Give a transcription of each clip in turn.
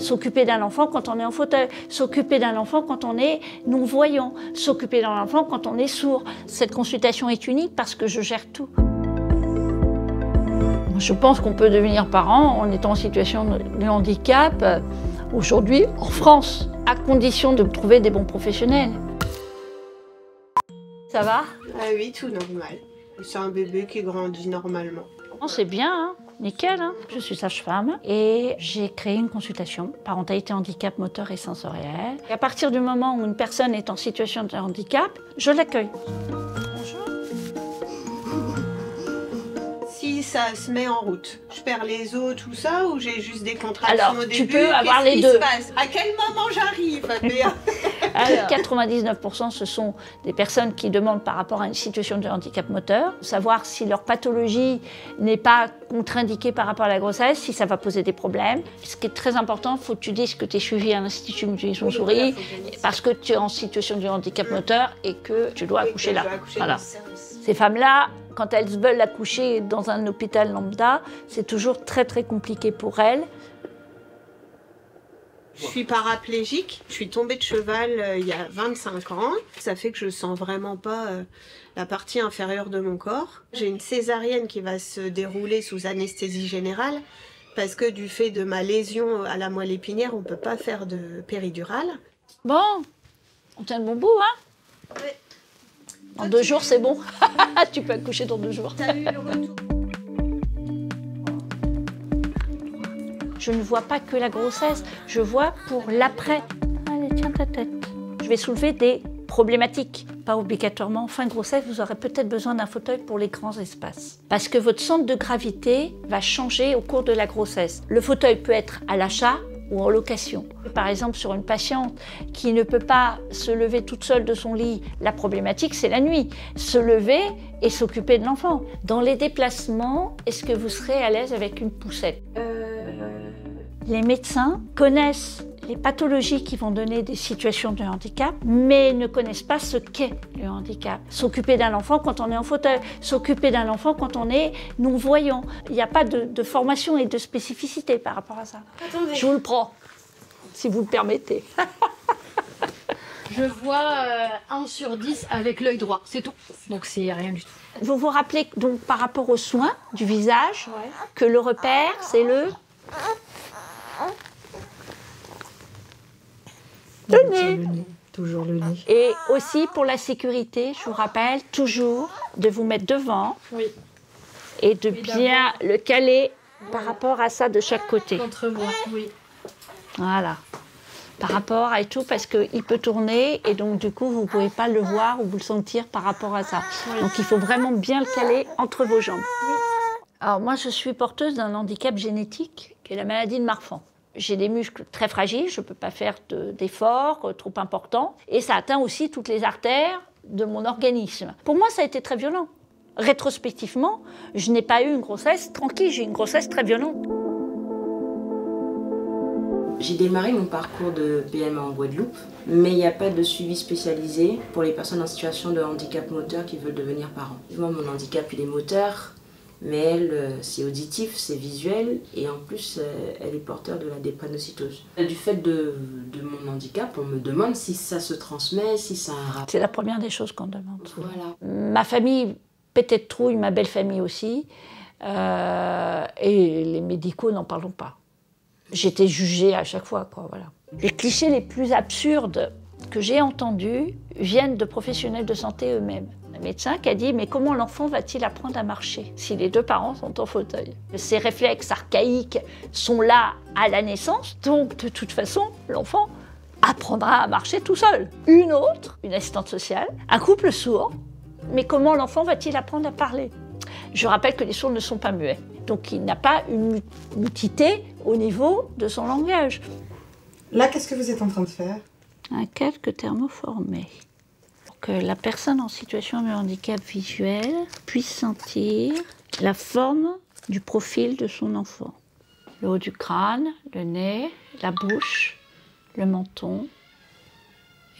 S'occuper d'un enfant quand on est en fauteuil, s'occuper d'un enfant quand on est non-voyant, s'occuper d'un enfant quand on est sourd. Cette consultation est unique parce que je gère tout. Je pense qu'on peut devenir parent en étant en situation de handicap aujourd'hui en France, à condition de trouver des bons professionnels. Ça va? Ah oui, tout normal. C'est un bébé qui grandit normalement. Oh, c'est bien, hein, nickel. Hein. Je suis sage-femme et j'ai créé une consultation parentalité handicap moteur et sensoriel. Et à partir du moment où une personne est en situation de handicap, je l'accueille. Bonjour. Si ça se met en route, je perds les os, tout ça, ou j'ai juste des contractions Alors, au début? tu peux avoir les deux. Qu'est-ce qui se passe? À quel moment j'arrive? Alors, 99% ce sont des personnes qui demandent par rapport à une situation de handicap moteur, savoir si leur pathologie n'est pas contre-indiquée par rapport à la grossesse, si ça va poser des problèmes. Ce qui est très important, il faut que tu dises que tu es suivi à l'Institut Montessori parce que tu es en situation de handicap moteur et que tu dois accoucher là. Voilà. Ces femmes-là, quand elles veulent accoucher dans un hôpital lambda, c'est toujours très très compliqué pour elles. Je suis paraplégique, je suis tombée de cheval il y a 25 ans. Ça fait que je sens vraiment pas la partie inférieure de mon corps. J'ai une césarienne qui va se dérouler sous anesthésie générale parce que du fait de ma lésion à la moelle épinière, on peut pas faire de péridurale. Bon, on tient le bon bout, hein? Oui. En 2 jours, c'est bon. Tu peux accoucher dans 2 jours. T'as eu le retour? Je ne vois pas que la grossesse, je vois pour l'après. Allez, tiens ta tête. Je vais soulever des problématiques. Pas obligatoirement en fin de grossesse, vous aurez peut-être besoin d'un fauteuil pour les grands espaces. Parce que votre centre de gravité va changer au cours de la grossesse. Le fauteuil peut être à l'achat ou en location. Par exemple, sur une patiente qui ne peut pas se lever toute seule de son lit, la problématique, c'est la nuit. Se lever et s'occuper de l'enfant. Dans les déplacements, est-ce que vous serez à l'aise avec une poussette? Les médecins connaissent les pathologies qui vont donner des situations de handicap, mais ne connaissent pas ce qu'est le handicap. S'occuper d'un enfant quand on est en fauteuil, s'occuper d'un enfant quand on est non-voyant. Il n'y a pas de formation et de spécificité par rapport à ça. Attendez. Je vous le prends, si vous le permettez. Je vois 1 sur 10 avec l'œil droit, c'est tout. Donc c'est rien du tout. Vous vous rappelez donc par rapport aux soins du visage, que le repère, c'est le nez. Toujours le nez. Et aussi pour la sécurité, je vous rappelle toujours de vous mettre devant et de bien le caler par rapport à ça de chaque côté. Contre moi, oui. Voilà. Par rapport à tout, parce qu'il peut tourner et donc du coup vous ne pouvez pas le voir ou vous le sentir par rapport à ça. Donc il faut vraiment bien le caler entre vos jambes. Alors moi je suis porteuse d'un handicap génétique qui est la maladie de Marfan. J'ai des muscles très fragiles, je ne peux pas faire d'efforts trop importants et ça atteint aussi toutes les artères de mon organisme. Pour moi ça a été très violent. Rétrospectivement, je n'ai pas eu une grossesse tranquille, j'ai eu une grossesse très violente. J'ai démarré mon parcours de PMA en Guadeloupe, mais il n'y a pas de suivi spécialisé pour les personnes en situation de handicap moteur qui veulent devenir parents. Moi, mon handicap, il est moteur, mais elle, c'est auditif, c'est visuel, et en plus, elle est porteur de la drépanocytose. Du fait de mon handicap, on me demande si ça se transmet, si ça a un rapport. C'est la première des choses qu'on demande. Voilà. Ma famille pétait de trouille, ma belle famille aussi, et les médicaux, n'en parlons pas. J'étais jugée à chaque fois, quoi, voilà. Les clichés les plus absurdes que j'ai entendus viennent de professionnels de santé eux-mêmes. Un médecin qui a dit « Mais comment l'enfant va-t-il apprendre à marcher si les 2 parents sont en fauteuil ?» Ces réflexes archaïques sont là à la naissance, donc de toute façon, l'enfant apprendra à marcher tout seul. Une autre, une assistante sociale, un couple sourd, mais comment l'enfant va-t-il apprendre à parler? Je rappelle que les sourds ne sont pas muets. Donc il n'a pas une mutité au niveau de son langage. Là, qu'est-ce que vous êtes en train de faire? Un calque thermoformé. Pour que la personne en situation de handicap visuel puisse sentir la forme du profil de son enfant. Le haut du crâne, le nez, la bouche, le menton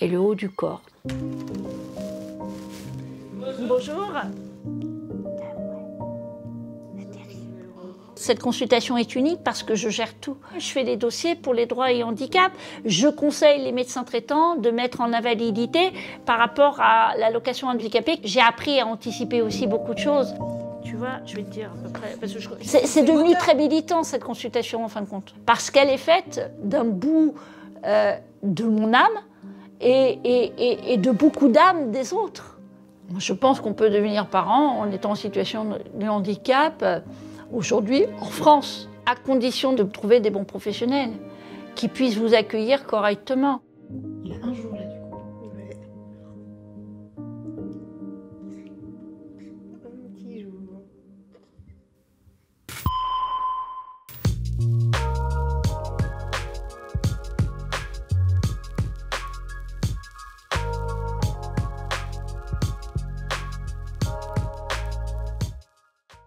et le haut du corps. Bonjour. Cette consultation est unique parce que je gère tout. Je fais les dossiers pour les droits et handicaps. Je conseille les médecins traitants de mettre en invalidité par rapport à l'allocation handicapée. J'ai appris à anticiper aussi beaucoup de choses. Tu vois, je vais te dire à peu près. C'est devenu très militant cette consultation en fin de compte. Parce qu'elle est faite d'un bout de mon âme et de beaucoup d'âmes des autres. Je pense qu'on peut devenir parent en étant en situation de handicap aujourd'hui en France, à condition de trouver des bons professionnels qui puissent vous accueillir correctement.